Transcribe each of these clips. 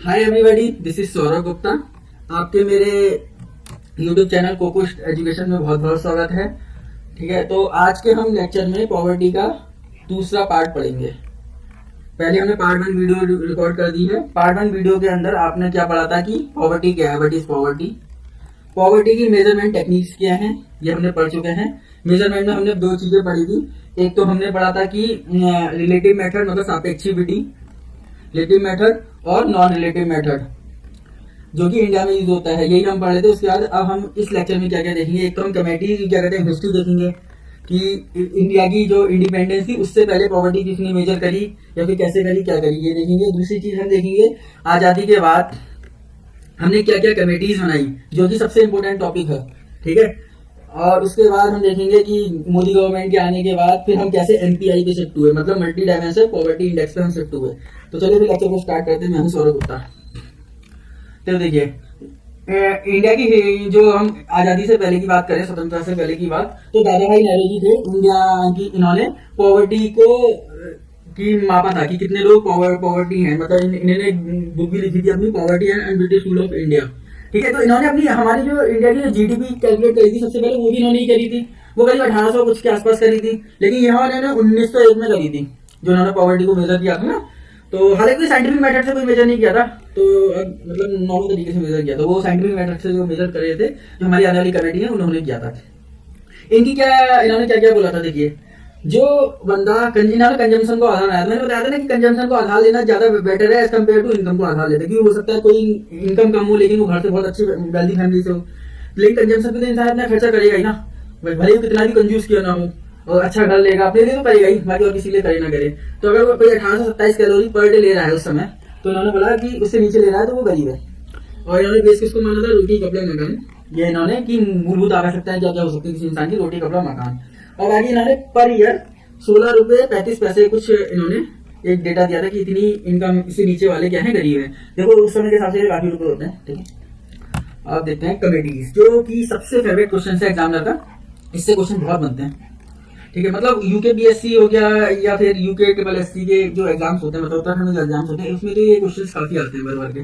Hi everybody, this is Saurabh Gupta. आपके मेरे YouTube channel कोकोस्ट education में बहुत बहुत स्वागत है। ठीक है, तो आज के हम लेक्चर में पॉवर्टी का दूसरा पार्ट पढ़ेंगे। पहले हमने पार्ट 1 वीडियो रिकॉर्ड कर दी है। पार्ट 1 वीडियो के अंदर आपने क्या पढ़ा था कि पॉवर्टी क्या है, व्हाट इज पॉवर्टी, पॉवर्टी की मेजरमेंट टेक्निक्स क्या हैं, ये हमने पढ़ चुके हैं। मेजरमेंट में हमने दो चीजें पढ़ी थी। एक तो हमने पढ़ा था कि रिलेटिव मेथड मतलब सापेक्षिविटी, रिलेटिव मेथड और नॉन रिलेटिव मेथड जो कि इंडिया में यूज होता है, यही हम पढ़ लेते। उसके बाद अब हम इस लेक्चर में क्या क्या देखेंगे। एक तो हम कमेटी क्या कहते हैं हिस्ट्री देखेंगे कि इंडिया की जो इंडिपेंडेंस थी उससे पहले पॉवर्टी किसने मेजर करी या फिर कैसे करी, क्या करी, ये देखेंगे। दूसरी चीज हम देखेंगे आजादी के बाद हमने क्या क्या कमेटीज बनाई, जो कि सबसे इंपॉर्टेंट टॉपिक है। ठीक है, और उसके बाद हम देखेंगे कि मोदी गवर्नमेंट के आने के बाद फिर हम कैसे एमपीआई पे शिफ्ट हुए, मतलब मल्टी डायमेंशन पॉवर्टी इंडेक्स पे हम शिफ्ट हुए। तो चलिए फिर लेक्चर को स्टार्ट करते हैं। मैं हूं सौरभ गुप्ता। तो देखिए, इंडिया की जो हम आजादी से पहले की बात करें, स्वतंत्रता से पहले की बात, तो दादा भाई नेहरू जी थे इंडिया की। इन्होंने पॉवर्टी को की मापा था कि कितने लोग पॉवर्टी हैं। मतलब इन्होंने बुक भी लिखी थी अपनी, poverty and British rule of India. ठीक है, तो इन्होंने अपनी हमारी जो इंडिया की जीडीपी कैलकुलेट करी थी सबसे पहले, वो भी इन्होंने ही करी थी। वो करीब 1800 कुछ के आसपास करी थी, लेकिन यहाँ इन्होंने 1901 में करी थी जो इन्होंने पॉवर्टी को मेजर किया था ना। तो हालांकि साइंटिफिक मेथड से कोई मेजर नहीं किया था, तो मतलब नॉर्मल तरीके से मेजर किया था। वो साइंटिफिक मेथड से जो मेजर कर रहे थे, जो हमारी आने वाली कमेटी है उन्होंने किया था। इनकी क्या, इन्होंने क्या क्या बोला था, देखिए। जो बंदा कंजम्पशन को आधार आया, मैंने बताया था ना कि कंजम्पशन को आधार लेना ज्यादा बेटर है एज कम्पेयर टू इनकम को आधार लेते, क्योंकि हो सकता है कोई इनकम कम हो लेकिन वो घर से बहुत अच्छी वेल्दी फैमिली से हो, लेकिन कंजम्पशन पे तो इंसान अपना खर्चा करेगा ही ना, भले ही कितना भी कंजूस किया ना हो, और अच्छा घर लेगा अपने लिए तो करेगा ही, बाकी और किसी लिए करे ना करे। तो अगर कोई 1827 कैलोरी पर डे ले रहा है उस समय, तो इन्होंने बोला कि उससे नीचे ले रहा है तो वो गरीब है। और इन्होंने बेस किसको माना था, रोटी कपड़ा मकान। ये इन्होंने की मूलभूत आवश्यकताएं क्या क्या हो सकती है किसी इंसान की, रोटी कपड़ा मकान। और आगे इन्होंने पर ईयर 16 रुपए 35 पैसे कुछ इन्होंने एक डेटा दिया था कि इतनी इनकम इससे नीचे वाले क्या है, गरीब है। देखो उस समय के हिसाब से काफी रुपए होते हैं। ठीक है, अब देखते हैं कमेटीज, जो कि सबसे फेवरेट क्वेश्चन है एग्जामिनर का। इससे क्वेश्चन बहुत बनते हैं। ठीक है, मतलब यूके बीएससी हो गया या फिर यूके ट्रिपल एससी के जो एग्जाम्स होते हैं, मतलब उत्तराखंड में जो एग्जाम्स होते हैं, उसमें तो ये क्वेश्चन काफी आते हैं भर भर के।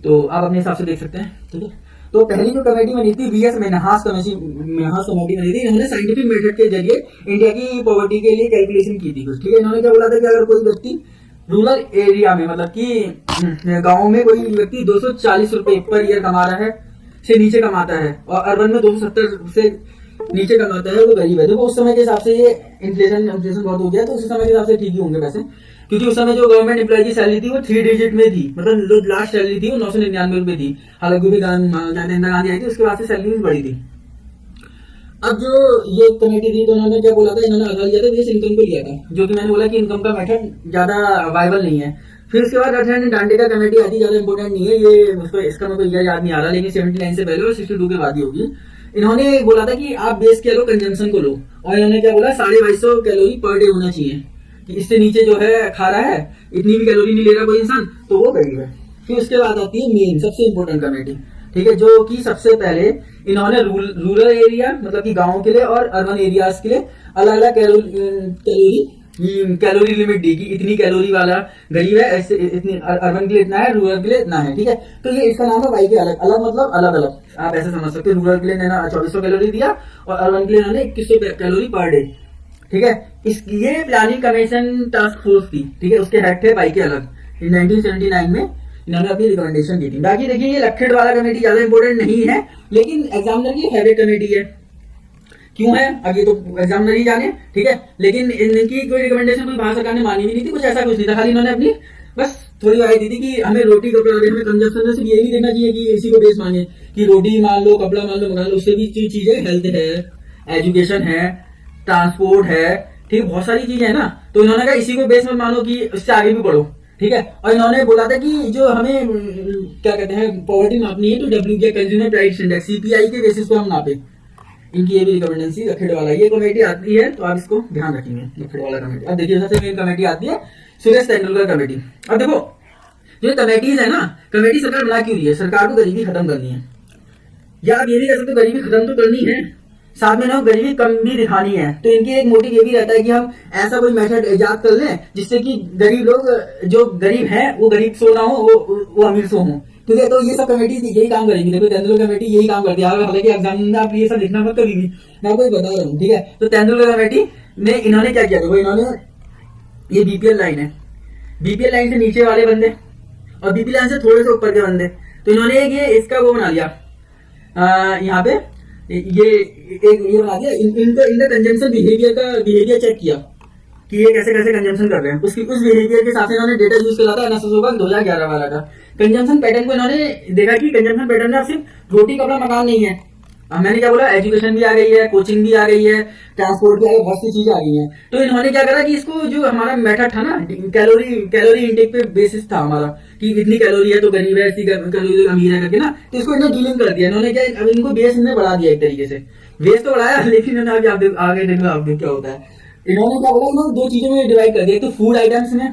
तो आप अपने हिसाब से देख सकते हैं। ठीक है, तो पहली जो कमेटी बनी थी वीएस मेनहास कमेटी बनी थी। इन्होंने साइंटिफिक मेथड के जरिए इंडिया की पॉवर्टी के लिए कैलकुलेशन की थी कुछ। ठीक है, इन्होंने क्या बोला था कि अगर कोई व्यक्ति रूरल एरिया में, मतलब कि गाँव में कोई व्यक्ति 240 रुपए पर ईयर कमा रहा है, से नीचे कमाता है, और अर्बन में 270 से नीचे कमाता है, वो गरीब है। देखो उस समय के हिसाब से ये इन्फ्लेशन बहुत हो गया, तो उस समय के हिसाब से ठीक ही होंगे वैसे, क्योंकि उस समय जो गवर्नमेंट एम्प्लॉय की सैलरी थी वो 3 डिजिट में थी, मतलब जो लास्ट सैलरी थी वो 999 रुपए थी। हालांकि इंदिरा गांधी आई थी, उसके बाद से सैलरी भी बढ़ी थी। अब जो ये कमेटी थी तो उन्होंने क्या बोला था, इन्होंने आधार लिया था बेस इनकम को लिया था, जो कि मैंने बोला कि इनकम का मेथड ज्यादा वायबल नहीं है। फिर उसके बाद अर्थन डांडे का कमेटी आती, ज्यादा इंपॉर्टेंट नहीं है ये, उसको इसका मेरे को याद नहीं आ रहा, लेकिन 79 से पहले और 62 के बाद ही होगी। इन्होंने बोला था कि आप बेस के लो, कंजम्पशन को लो, और इन्होंने क्या बोला 2250 कैलोरी पर डे होना चाहिए, कि इससे नीचे जो है खा रहा है, इतनी भी कैलोरी नहीं ले रहा कोई इंसान, तो वो गरीब है। फिर उसके बाद आती है मेन सबसे इंपॉर्टेंट कमेटी। ठीक है, जो कि सबसे पहले इन्होंने रूरल एरिया मतलब कि गाँव के लिए और अर्बन एरियाज के लिए अलग अलग कैलोरी लिमिट दी कि इतनी कैलोरी वाला गरीब है, ऐसे इतनी अर्बन के लिए इतना है, रूरल के लिए इतना है। ठीक है, तो ये इसका नाम है वाई के अलग अलग, मतलब अलग अलग आप ऐसे समझ सकते हैं। रूरल के लिए इन्होंने 2400 कैलोरी दिया और अर्बन के लिए इन्होंने 2100 कैलोरी पर डे। ठीक है, ये प्लानिंग कमीशन टास्क फोर्स थी। ठीक है, उसके हेड थे वाई के अलग। 1979 में इन्होंने अपनी रिकमेंडेशन दी थी। बाकी देखिए ये लखनऊ वाला कमेटी ज्यादा इंपॉर्टेंट नहीं है, लेकिन एग्जामिनर की फेवरेट कमेटी है। क्यों है अब ये तो एग्जामिनर ही जाने। ठीक है, लेकिन इनकी कोई रिकमेंडेशन कोई भारत सरकार ने मानी भी नहीं थी, कुछ ऐसा कुछ नहीं था, खाली इन्होंने अपनी बस थोड़ी राय दी थी कि हमें रोटी कपड़ा में कंजप्शन सिर्फ ये नहीं देखना चाहिए कि इसी को बेस माने कि रोटी मान लो, कपड़ा मान लो, मकान लो, उससे भी चीजें हेल्थ है, एजुकेशन है, ट्रांसपोर्ट है, ठीक बहुत सारी चीजें है ना। तो इन्होंने कहा इसी को बेस में मानो कि इससे आगे भी बढ़ो। ठीक है, और इन्होंने बोला था कि जो हमें क्या कहते हैं पॉवर्टी मापनी है तो W consumer price index CPI के बेसिस पे हम नापे। इनकी ये भी रिकमेंडेंसी लखनऊ वाला ये कमेटी आती है, तो आप इसको ध्यान रखेंगे लखनऊ वाला कमेटी। अब देखिए सबसे मेन कमेटी आती है सुरेश तेंदुलकर कमेटी। अब देखो जो कमेटीज है ना, कमेटी सरकार बना क्यों रही है, सरकार को गरीबी खत्म करनी है, या आप ये भी कह सकते हो गरीबी खत्म तो करनी है, साथ में ना गरीबी कम भी दिखानी है। तो इनकी एक मोटिव ये भी रहता है कि हम ऐसा कोई मेथड इजाद कर लें जिससे कि गरीब लोग, जो गरीब हैं वो गरीब सो ना हो, वो अमीर सो हो। ठीक है, तो ये सब कमेटी यही काम करेगी। देखो तेंदुलकर कमेटी यही काम करती है। हालांकि एग्जाम में आप ये सब लिखना मत कभी भी, मैं आपको बता रहा हूँ। ठीक है, तो तेंदुलकर कमेटी ने इन्होंने क्या किया, देखो इन्होंने ये बीपीएल लाइन है, बीपीएल लाइन से नीचे वाले बंदे और बीपीएल लाइन से थोड़े से ऊपर के बंदे, तो इन्होंने ये इसका वो बना लिया, यहाँ पे ये बना दिया, इनका कंजम्पशन बिहेवियर चेक किया कि ये कैसे कैसे कंजम्पशन कर रहे हैं। उस बिहेवियर के हिसाब से इन्होंने डेटा यूज करा था एनएसएसओ का 2011 का कंजम्पशन पैटर्न को। इन्होंने देखा कि कंजम्पशन पैटर्न में सिर्फ रोटी कपड़ा मकान नहीं है, मैंने क्या बोला, एजुकेशन भी आ गई है, कोचिंग भी आ गई है, ट्रांसपोर्ट भी आ गई, बहुत सी चीजें आ गई हैं। तो इन्होंने क्या करा कि इसको, जो हमारा मेथड था ना, कैलोरी इंटेक पे बेसिस था हमारा कि इतनी कैलोरी है तो गरीब है, इतनी कैलोरी अमीर है करके ना, तो इसको इन्होंने डीलिंग कर दिया। इन्होंने क्या, अब इनको बेस इन्होंने बढ़ा दिया एक तरीके से, बेस तो बढ़ाया, लेकिन इन्होंने आगे देखो आप क्या होता है। इन्होंने क्या बोला, इन्होंने दो चीजों में डिवाइड कर दिया, तो फूड आइटम्स में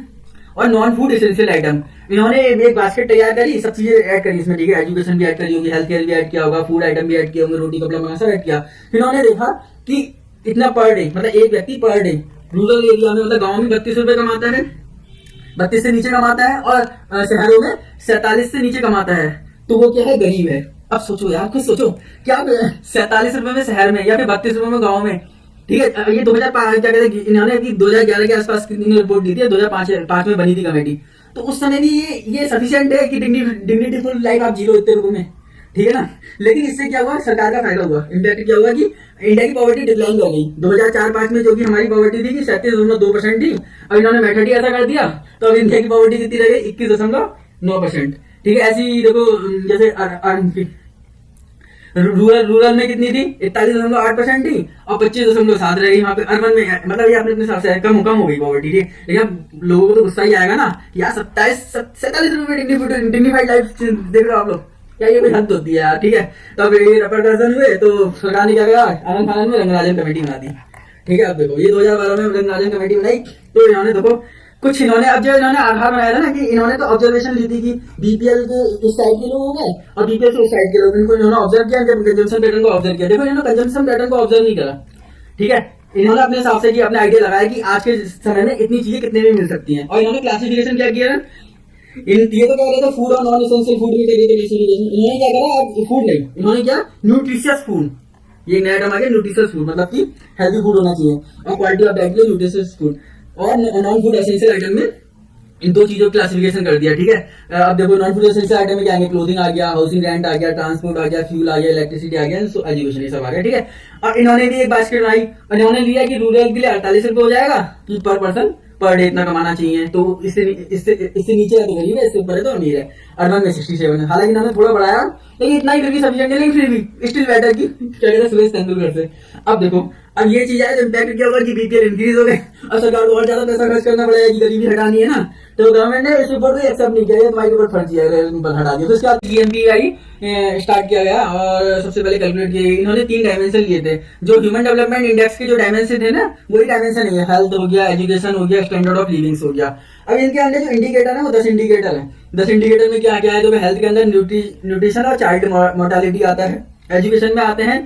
और नॉन फूड एसेंशियल आइटम। इन्होंने एक बास्केट तैयार करी, सब चीजें ऐड करी इसमें। ठीक है, एजुकेशन भी ऐड करी होगी, हेल्थ केयर भी ऐड किया होगा, फूड आइटम भी ऐड किया होंगे, रोटी कपड़ा मकान सब ऐड किया। फिर इन्होंने देखा कि इतना पर डे, मतलब एक व्यक्ति पर डे रूरल एरिया में, मतलब गाँव में 32 रुपए कमाता है, 32 से नीचे कमाता है, और शहरों में 47 से नीचे कमाता है, तो वो क्या है, गरीब है। अब सोचो यार, खुद सोचो, क्या 47 रुपए में शहर में या फिर 32 रुपए में गाँव में। ठीक है, ये 2005 क्या कहते हैं, इन्होंने 2011 के आसपास की रिपोर्ट दी थी, 2005 में बनी थी कमेटी। तो उस समय भी ये सफिशिएंट है कि डिग्निटीफुल लाइफ आप जीरो इतने रुपए में, ठीक है ना। लेकिन इससे क्या हुआ, सरकार का फायदा हुआ, इम्पैक्ट क्या हुआ कि इंडिया की पॉवर्टी डिक्लाइन कर गई। 2004-5 में जो कि हमारी पॉवर्टी थी कि 37.2% थी, अब इन्होंने मेथड ही ऐसा कर दिया, तो अब इंडिया की पॉवर्टी कितनी रह गई, 21.9%। ठीक है, ऐसी देखो जैसे रूरल में कितनी थी, 41.8% थी, और 25.7 रह गई वहां पे। अर्बन में मतलब ये अपने हिसाब से कम हो गई पॉवर्टी। ठीक है, लेकिन लोगों को तो गुस्सा ही आएगा ना कि यार 47 रुपए डिग्निफाइड लाइफ देख रहे हो आप लोग, क्या ये कोई हद होती है यार। ठीक है, तो अब ये रिपरकशन हुए, तो सरकार ने क्या करा, आनंद फानंद में रंगराजन कमेटी बना दी। ठीक है, अब देखो ये 2012 में रंगराजन कमेटी बनाई, तो इन्होंने देखो कुछ इन्होंने, अब जो इन्होंने आधार बनाया था ना, कि इन्होंने तो ऑब्जर्वेशन ली थी कि बीपीएल के इस साइड के लोग हो गए और बीपीएल के उस साइड के लोग, इनको इन्होंने ऑब्जर्व किया, जब कंजम्पशन पैटर्न को ऑब्जर्व किया। देखो इन्होंने कंजम्पशन पैटर्न को ऑब्जर्व नहीं करा। ठीक है, इन्होंने अपने हिसाब से अपने आइडिया लगाया कि आज के समय में इतनी चीजें कितने में मिल सकती हैं, और इन्होंने क्लासिफिकेशन क्या किया ना, ये तो कह रहे थे फूड और नॉन एसेंशियल फूड में क्लासिफिकेशन। इन्होंने क्या करा, फूड नहीं, इन्होंने क्या, न्यूट्रिशियस फूड, ये नया टर्म आ गया, न्यूट्रिशियस फूड, मतलब कि हेल्दी फूड होना चाहिए, और क्वालिटी ऑफ डाइट के लिए न्यूट्रिशियस फूड, और नॉन फूड एसेंशियल आइटम में इन दो चीजों की क्लासिफिकेशन कर दिया। ठीक है, अब देखो नॉन फूड एसेंशियल आइटम में क्या आएंगे, क्लोथिंग आ गया, हाउसिंग रेंट आ गया, ट्रांसपोर्ट आ गया, फ्यूल आ गया, इलेक्ट्रिसिटी आ गया, एजुकेशन, ये सब आ गया। ठीक है, और इन्होंने भी एक बास्केट बनाई, और इन्होंने लिया कि रूरल के लिए 48 रुपए हो जाएगा कि पर पर्सन पर डे इतना कमाना चाहिए, तो इससे नीचे है तो गरीब है, इससे ऊपर है तो अमीर है। अर्बन में 67 है, हालांकि इन्होंने थोड़ा बढ़ाया, लेकिन इतना ही फिर भी सफिशिएंट है, लेकिन फिर भी स्टिल बेटर की क्या कहते हैं, सुरेश तेंदुलकर से। अब देखो, अब ये चीज है, इम्पैक्ट क्या होगा कि बीपीएल इंक्रीज हो गए, और सरकार को और ज्यादा पैसा खर्च करना पड़ेगा कि गरीबी हटानी है ना, तो गवर्नमेंट ने इस रिपोर्ट को एक्सेप्ट नहीं किया, ये तुम्हारे ऊपर फर्जी है, हटा दिया। तो इसके बाद जीएमपीआई स्टार्ट किया गया, और सबसे पहले कैलकुलेट किए, इन्होंने 3 डायमेंशन लिए थे, जो ह्यूमन डेवलपमेंट इंडेक्स के जो डायमेंशन थे ना, वही डायमेंशन है, हेल्थ हो गया, एजुकेशन हो गया, स्टैंडर्ड ऑफ लिविंग हो गया। अब इनके अंदर जो इंडिकेटर है वो 10 इंडिकेटर है। 10 इंडिकेटर में क्या क्या है, तो हेल्थ के अंदर न्यूट्रिशन और चाइल्ड मोर्टालिटी आता है। एजुकेशन में आते हैं,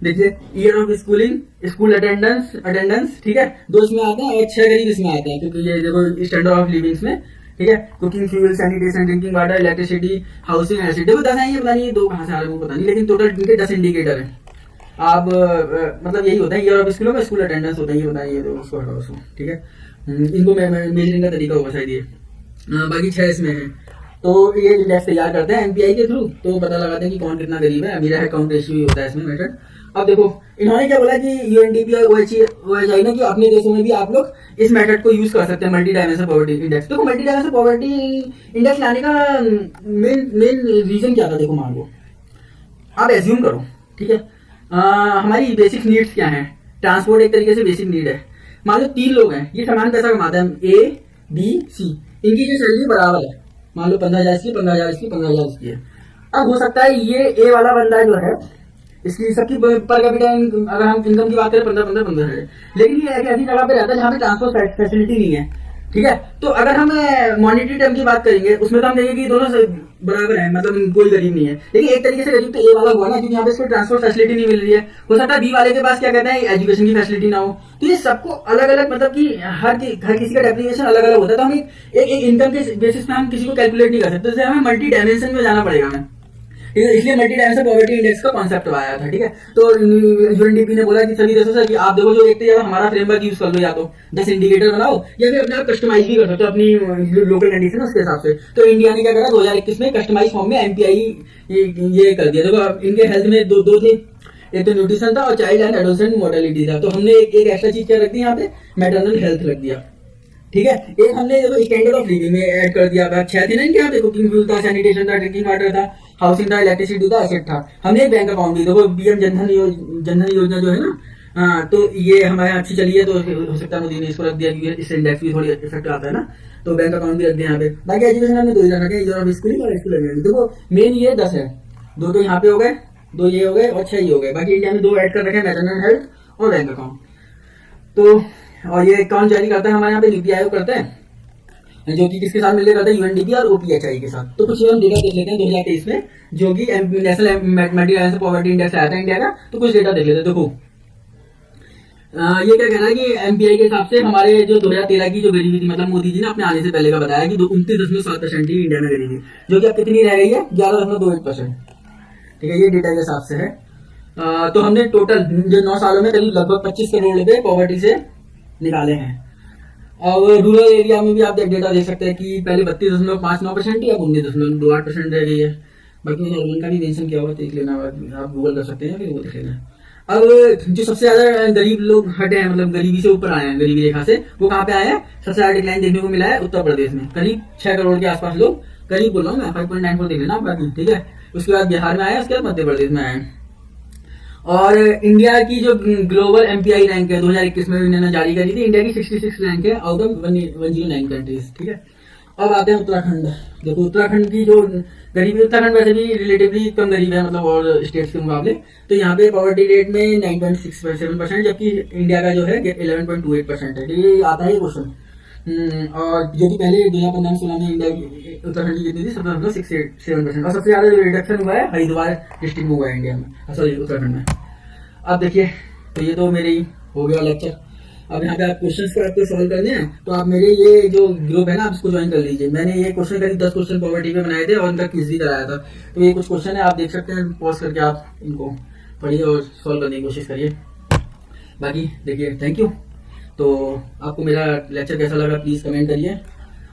देखिए year of schooling, school attendance, ठीक है, 2 इसमें आते हैं, और 6 गरीब इसमें आते हैं, क्योंकि ये देखो स्टैंडर्ड ऑफ लिविंग में। ठीक है, cooking, fuel, sanitation, drinking water, electricity, housing, acid, देखो 10 है, ये पता नहीं 2 कहाँ से आ रहे हैं पता नहीं, लेकिन टोटल इनके 10 इंडिकेटर है। आप मतलब यही होता है, ईयर ऑफ स्कूलों में स्कूल अटेंडेंस होता है, ये बताइए, तो उसको हटाओ उसको। ठीक है, इनको मेजरिंग का तरीका होगा शायद ये, बाकी 6 इसमें है। तो ये इंडेक्स तैयार करते हैं एमपीआई के थ्रू, तो पता लगाते हैं कि कौन कितना गरीब है, अमीर है, अकाउंट रेशियो होता है इसमें मेथड। अब देखो इन्होंने क्या बोला कि यूएनडीपी और ओएचआई ने कि अपने देशों में भी आप लोग इस मेथड को यूज कर सकते हैं, मल्टी डायमेंशनल पॉवर्टी इंडेक्स। देखो मल्टी डायमेंशनल पॉवर्टी इंडेक्स लाने का मेन रीजन क्या था, देखो मान लो आप एज्यूम करो, ठीक है, हमारी बेसिक नीड्स क्या है, ट्रांसपोर्ट एक तरीके से बेसिक नीड है। मान लो 3 लोग हैं, ये समान पैसा कमाते हैं, ए बी सी, इनकी जो सैलरी बराबर है, मान लो 15,000 इसकी, 15,000 इसकी, 15,000 इसकी है। अब हो सकता है ये ए वाला बंदा जो है, इसकी सबकी पर कैपिटा अगर हम इनकम की बात करें 15 है, लेकिन ये ऐसी जगह पे रहता है जहाँ पे ट्रांसपोर्ट फैसिलिटी नहीं है, ठीक है। तो अगर हम मॉनेटरी टर्म की बात करेंगे उसमें तो हम देखेंगे कि दोनों बराबर है, मतलब कोई गरीब नहीं है। लेकिन एक तरीके से गरीब तो ए वाला हुआ ना, क्योंकि यहाँ पे इसको ट्रांसपोर्ट फैसिलिटी नहीं मिल रही है। हो सकता है बी वाले के पास क्या कहते हैं एजुकेशन की फैसिलिटी ना हो। तो ये सबको अलग अलग, मतलब कि हर किसी का डेफिनेशन अलग अलग होता है। तो हम एक इनकम के बेसिस पे हम किसी को कैलकुलेट नहीं कर सकते, तो हमें मल्टी डायमेंशन में जाना पड़ेगा हमें। इसलिए मल्टी डायमेंशन पॉवर्टी इंडेक्स का कॉन्सेप्ट आया था। ठीक है, तो यूएनडीपी ने बोला कि सभी देशों से कि आप देखो जो देखते हैं हमारा फ्रेमवर्क यूज कर लो, या तो 10 इंडिकेटर बनाओ या फिर अपने आप कस्टमाइज भी कर सकते हो अपनी लोकल कंडीशन उसके हिसाब से। तो इंडिया ने क्या करा 2021 में कस्टमाइज फॉर्म में एमपीआई ये कर दिया। देखो इनके हेल्थ में दो थे, एक तो न्यूट्रिशन था और चाइल्ड एंड एडोलेसेंट मोर्टेलिटी था। तो हमने एक एक्स्ट्रा चीज क्या रख दी यहाँ पे, मैटरनल हेल्थ रख दिया। ठीक है, एक हमने स्टैंडर्ड ऑफ लिविंग में ऐड कर दिया। 6 थे ना इनके यहाँ पे, कुकिंग फ्यूल था, सैनिटेशन था, ड्रिंकिंग वाटर था, हाउसिंग था, इलेक्ट्रिसिटी था, एसेट था। हमने एक बैंक अकाउंट भी, देखो पीएम जनधन योजना जो है ना, तो ये हमारे यहाँ अच्छी चली है। तो हो सकता है मोदी ने इसको रख दिया क्योंकि इससे इंडेक्स भी थोड़ी इफेक्ट आता है ना, तो बैंक अकाउंट भी रख दिया यहाँ पे। बाकी एजुकेशन हमने 2 ही रखा है, स्कूलिंग और स्कूल। देखो मेन ये 10 है, 2 तो यहाँ पे हो गए, 2 ये हो गए और 6 ये हो गए। बाकी इंडिया में 2 ऐड कर रखे हैं, मैटरनल हेल्थ और बैंक अकाउंट। तो और ये अकाउंट जारी करता है हमारे यहाँ पे नीति आयोग करता है, जो कि किसके साथ मिलकर करता है, यूएनडीपी और ओपीएचआई के साथ। तो कुछ हम डेटा देख लेते हैं 2023 में, जो कि national multi dimensional poverty index आया था इंडिया का। तो कुछ डेटा देख लेते हैं। देखो ये क्या कह रहा है कि एमपीआई के हिसाब से हमारे जो 2013 की जो गरीबी थी, मतलब मोदी जी ने अपने आने से पहले का बताया कि 29.7% थी इंडिया में गरीबी, जो कि अब कितनी रह गई है 11.28%। ठीक है, ये डेटा के हिसाब से है। तो हमने टोटल जो 9 सालों में करीब लगभग 25 करोड़ रुपए पॉवर्टी से निकाले हैं। अब रूरल एरिया में भी आप डेटा देख सकते हैं कि पहले 32.59% थी, अब 19.28% रह गई है। बाकी अर्बन का भी मेंशन किया हुआ देख लेना, आप गूगल कर सकते हैं, फिर वो देख लेना। अब जो सबसे ज्यादा गरीब लोग हटे हैं, मतलब गरीबी से ऊपर आए हैं, गरीबी रेखा से, वो कहाँ पे आए हैं? सबसे ज्यादा डिक्लाइन देखने को मिला है उत्तर प्रदेश में, करीब 6 करोड़ के आसपास लोग, करीब बोल रहा हूँ मैं, 5.94 देख लेना बाकी। ठीक है, उसके बाद बिहार में आए, उसके बाद मध्य प्रदेश में आए। और इंडिया की जो ग्लोबल एमपीआई रैंक है 2021 में इन्होंने जारी करी थी, इंडिया की 66 रैंक है आउट ऑफ 109 कंट्रीज। ठीक है, अब आते हैं उत्तराखंड। देखो उत्तराखंड की जो गरीबी, उत्तराखंड वैसे भी रिलेटिवली कम गरीब है, मतलब और स्टेट्स के मुकाबले। तो यहाँ पे पॉवर्टी रेट में 9.67%, जबकि इंडिया का जो है 11.28% है। ये आता है क्वेश्चन। और जो कि पहले 2015-16 में इंडिया उत्तराखंड की कितनी थी, 17.67%। और सबसे ज्यादा जो रिडक्शन हुआ है हरिद्वार डिस्ट्रिक्ट में हुआ है इंडिया में, सॉरी उत्तराखंड में। अब देखिए, तो ये तो मेरी हो गया लेक्चर। अब यहाँ पे आप क्वेश्चंस को आपको सॉल्व करने हैं, तो आप मेरे ये जो ग्रुप है ना, आप इसको ज्वाइन कर लीजिए। मैंने ये क्वेश्चन करीब 10 क्वेश्चन पॉवर्टी पे बनाए थे और उनका क्विज भी कराया था। तो ये कुछ क्वेश्चन है, आप देख सकते हैं, पॉज करके आप इनको पढ़िए और सॉल्व करने की कोशिश करिए। बाकी देखिए, थैंक यू। तो आपको मेरा लेक्चर कैसा लगा प्लीज कमेंट करिए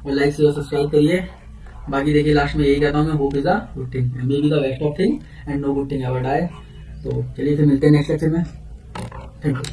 और लाइक शेयर सब्सक्राइब करिए। बाकी देखिए, लास्ट में यही कहता हूँ मैं, hope is the good thing and may be the best of thing and no good thing ever die. तो चलिए फिर मिलते हैं नेक्स्ट लेक्चर में। Thank you.